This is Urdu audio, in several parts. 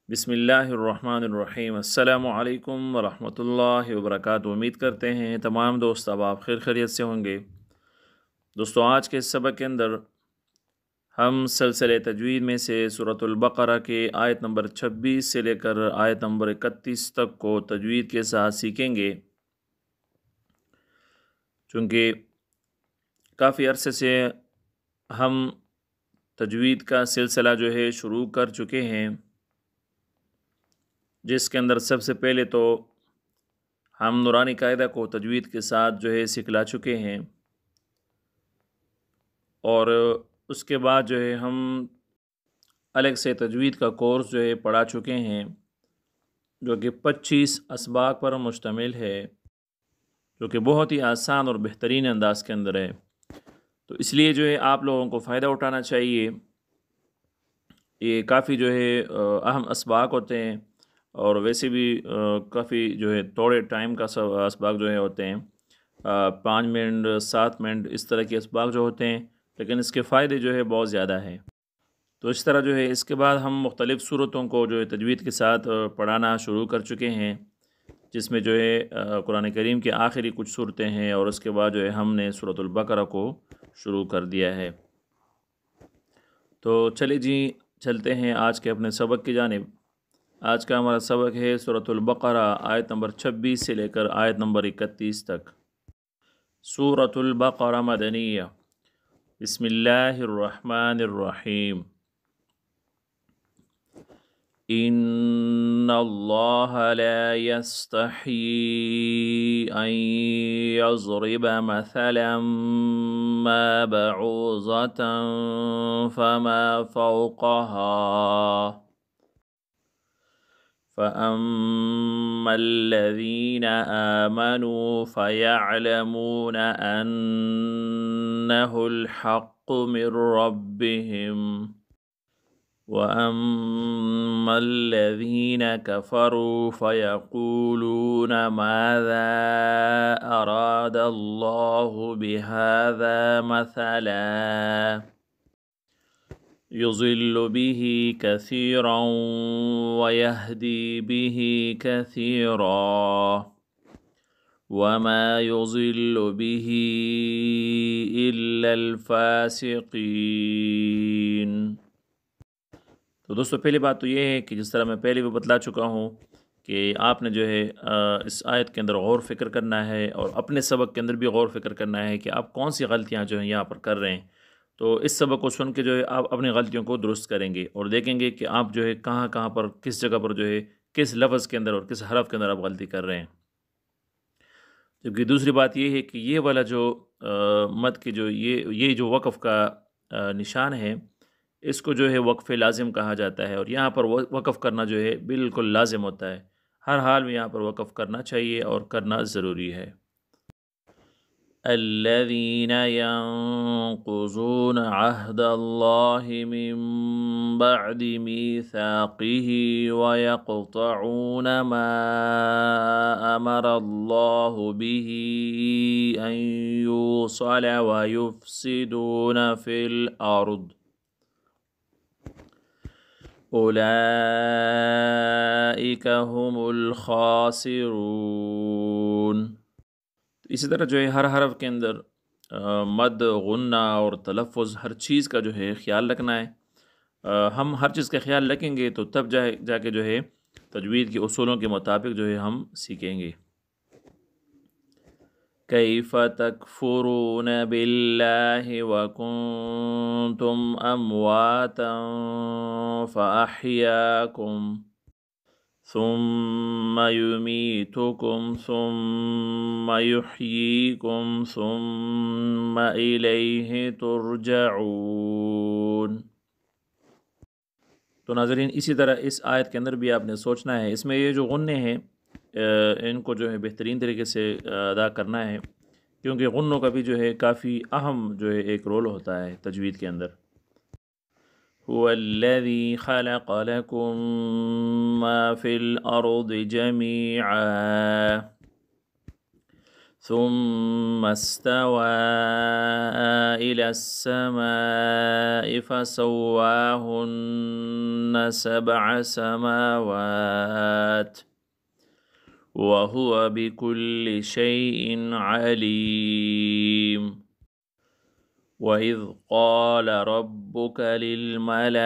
بسم اللہ الرحمن الرحیم۔ السلام علیکم ورحمۃ اللہ وبرکاتہ۔ امید کرتے ہیں تمام دوست اب آپ خیر خیریت سے ہوں گے۔ دوستو، آج کے اس سبق کے اندر ہم سلسلہ تجوید میں سے سورۃ البقرہ کے آیت نمبر 26 سے لے کر آیت نمبر 31 تک کو تجوید کے ساتھ سیکھیں گے، چونکہ کافی عرصے سے ہم تجوید کا سلسلہ جو ہے شروع کر چکے ہیں، جس کے اندر سب سے پہلے تو ہم نورانی قاعدہ کو تجوید کے ساتھ جو ہے سکھلا چکے ہیں، اور اس کے بعد جو ہے ہم الگ سے تجوید کا کورس جو ہے پڑھا چکے ہیں، جو کہ 25 اسباق پر مشتمل ہے، جو کہ بہت ہی آسان اور بہترین انداز کے اندر ہے۔ تو اس لیے جو ہے آپ لوگوں کو فائدہ اٹھانا چاہیے۔ یہ کافی جو ہے اہم اسباق ہوتے ہیں، اور ویسے بھی کافی جو ہے تھوڑے ٹائم کا اسباق جو ہے ہوتے ہیں، 5 منٹ 7 منٹ اس طرح کے اسباق جو ہوتے ہیں، لیکن اس کے فائدے جو ہے بہت زیادہ ہیں۔ تو اس طرح جو ہے اس کے بعد ہم مختلف صورتوں کو جو ہے تجوید کے ساتھ پڑھانا شروع کر چکے ہیں، جس میں جو ہے قرآن کریم کے آخری کچھ صورتیں ہیں، اور اس کے بعد جو ہے ہم نے سورۃ البقرہ کو شروع کر دیا ہے۔ تو چلے جی چلتے ہیں آج کے اپنے سبق کی جانب۔ آج کا ہمارا سبق ہے سورۃ البقرہ آیت نمبر 26 سے لے کر آیت نمبر 31 تک۔ سورۃ البقرہ مدنیہ۔ بسم اللہ الرحمن الرحیم۔ ان اللہ لا يستحی ان يضرب مثلا ما بعوضة فما فوقها فأما الذين آمنوا فيعلمون أنه الحق من ربهم وأما الذين كفروا فيقولون ماذا أراد الله بهذا مثلا يضل به كثيرا ويهدي به كثيرا وما يضل به إلا الفاسقين۔ تو دوستو، پہلی بات تو یہ ہے کہ جس طرح میں پہلے بھی بتلا چکا ہوں کہ آپ نے جو ہے اس آیت کے اندر غور فکر کرنا ہے، اور اپنے سبق کے اندر بھی غور فکر کرنا ہے کہ آپ کون سی غلطیاں جو ہیں یہاں پر کر رہے ہیں۔ تو اس سبق کو سن کے جو ہے آپ اپنی غلطیوں کو درست کریں گے، اور دیکھیں گے کہ آپ جو ہے کہاں کہاں پر کس جگہ پر جو ہے کس لفظ کے اندر اور کس حرف کے اندر آپ غلطی کر رہے ہیں۔ جبکہ دوسری بات یہ ہے کہ یہ والا جو مد کی جو یہ جو وقف کا نشان ہے، اس کو جو ہے وقف لازم کہا جاتا ہے، اور یہاں پر وقف کرنا جو ہے بالکل لازم ہوتا ہے۔ ہر حال میں یہاں پر وقف کرنا چاہیے اور کرنا ضروری ہے۔ الذين ينقضون عهد الله من بعد ميثاقه ويقطعون ما أمر الله به أن يوصل ويفسدون في الأرض أولئك هم الخاسرون۔ اسی طرح جو ہے ہر حرف کے اندر مد، غنہ اور تلفظ، ہر چیز کا جو ہے خیال رکھنا ہے۔ ہم ہر چیز کا خیال رکھیں گے تو تب جا کے جو ہے تجوید کے اصولوں کے مطابق جو ہے ہم سیکھیں گے۔ کیف تکفرون باللہ وکنتم امواتا فاحیاکم ثم يميتكم ثم يحييكم ثم إليه ترجعون۔ تو ناظرین، اسی طرح اس آیت کے اندر بھی آپ نے سوچنا ہے، اس میں یہ جو غنّے ہیں ان کو جو ہے بہترین طریقے سے ادا کرنا ہے، کیونکہ غنّوں کا بھی جو ہے کافی اہم جو ہے ایک رول ہوتا ہے تجوید کے اندر۔ هو الذي خلق لكم ما في الأرض جميعا ثم استوى إلى السماء فسواهن 7 سماوات وهو بكل شيء عليم وإذ قال ربك للملائكة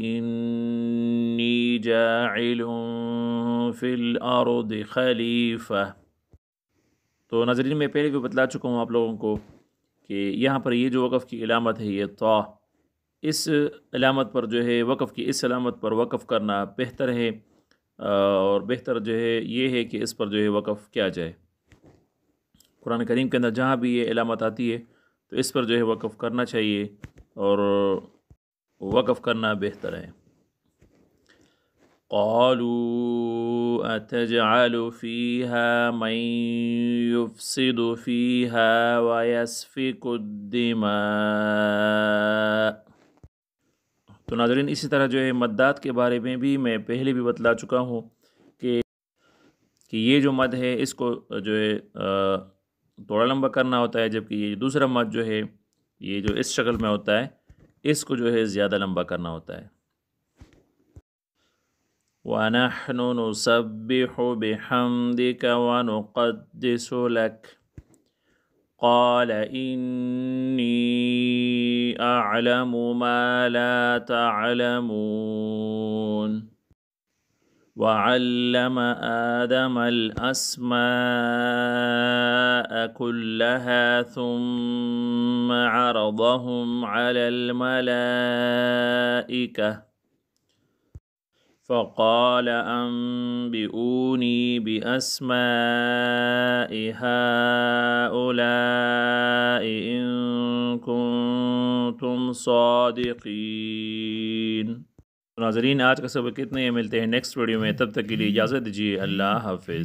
إني جاعل في الأرض خلیفہ۔ تو ناظرین میں پہلے بھی بتلا چکا ہوں آپ لوگوں کو کہ یہاں پر یہ جو وقف کی علامت ہے یہ طا، اس علامت پر جو ہے وقف کی اس علامت پر وقف کرنا بہتر ہے، اور بہتر جو ہے یہ ہے کہ اس پر جو ہے وقف کیا جائے۔ قرآن کریم کے اندر جہاں بھی یہ علامت آتی ہے تو اس پر جو ہے وقف کرنا چاہیے اور وقف کرنا بہتر ہے۔ قالوا اتجعل فيها من يفسد فيها ويسفك الدماء۔ تو ناظرین اسی طرح جو ہے مدات کے بارے میں بھی میں پہلے بھی بتلا چکا ہوں کہ یہ جو مد ہے اس کو جو ہے تھوڑا لمبا کرنا ہوتا ہے، جبکہ یہ دوسرا مد جو ہے یہ جو اس شکل میں ہوتا ہے اس کو جو ہے زیادہ لمبا کرنا ہوتا ہے۔ وَنَحْنُ نُسَبِّحُ بِحَمْدِكَ وَنُقَدِّسُ لَكَ قَالَ إِنِّي أَعْلَمُ مَا لَا تَعْلَمُونَ وَعَلَّمَ آدَمَ الْأَسْمَاءَ كُلَّهَا ثُمَّ عَرَضَهُمْ عَلَى الْمَلَائِكَةِ فقال أنبئوني بأسماء هؤلاء إن كنتم صادقين۔ ناظرین آج کا سبق اتنے ہی، ملتے ہیں نیکسٹ ویڈیو میں، تب تک کے لیے اجازت دیجیے، اللہ حافظ۔